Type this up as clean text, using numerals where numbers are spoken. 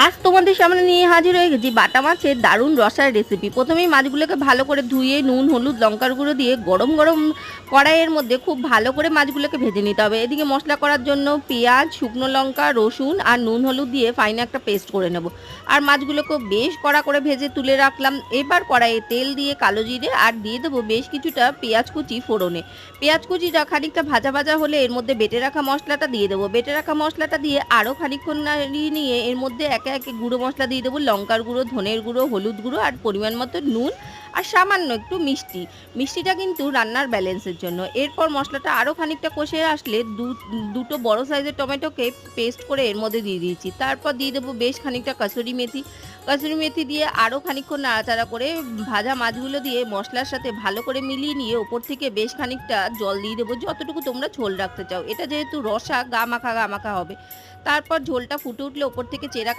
আজ তোমাদের সামনে নিয়ে হাজির হয়ে গেছি বাটা মাছের দারুণ রসার রেসিপি। প্রথমেই মাছগুলোকে ভালো করে ধুয়ে নুন হলুদ লঙ্কার গুঁড়ো দিয়ে গরম গরম কড়াইয়ের মধ্যে খুব ভালো করে মাছগুলোকে ভেজে নিতে হবে। এদিকে মশলা করার জন্য পেঁয়াজ শুকনো লঙ্কা রসুন আর নুন হলুদ দিয়ে ফাইন একটা পেস্ট করে নেব। আর মাছগুলোকে বেশ কড়া করে ভেজে তুলে রাখলাম। এবার কড়াইয়ে তেল দিয়ে কালো জিরে আর দিয়ে দেবো বেশ কিছুটা পেঁয়াজ কুচি ফোড়নে। পেঁয়াজ কুচিটা খানিকটা ভাজা ভাজা হলে এর মধ্যে বেটে রাখা মশলাটা দিয়ে দেবো। বেটে রাখা মশলাটা দিয়ে আরও খানিকক্ষণ নাড়িয়ে নিয়ে এর মধ্যে একে একে গুঁড়ো মশলা দিয়ে দেবো, লঙ্কার গুঁড়ো ধনের গুঁড়ো হলুদ গুঁড়ো আর পরিমাণ মতো নুন আর সামান্য একটু মিষ্টি। মিষ্টিটা কিন্তু রান্নার ব্যালেন্সের জন্য। এরপর মশলাটা আরও খানিকটা কষে আসলে দুটো বড় সাইজের টমেটোকে পেস্ট করে এর মধ্যে দিয়ে দিয়েছি। তারপর দিয়ে দেবো বেশ খানিকটা কাসুরি মেথি। কাসুরি মেথি দিয়ে আরও খানিকক্ষণ নাড়াচাড়া করে ভাজা মাছগুলো দিয়ে মশলার সাথে ভালো করে মিলিয়ে নিয়ে ওপর থেকে বেশ খানিকটা জল দিয়ে দেবো, যতটুকু তোমরা ঝোল রাখতে চাও। এটা যেহেতু রসা গা মাখা হবে। তারপর ঝোলটা ফুটে উঠলে ওপর থেকে চেরা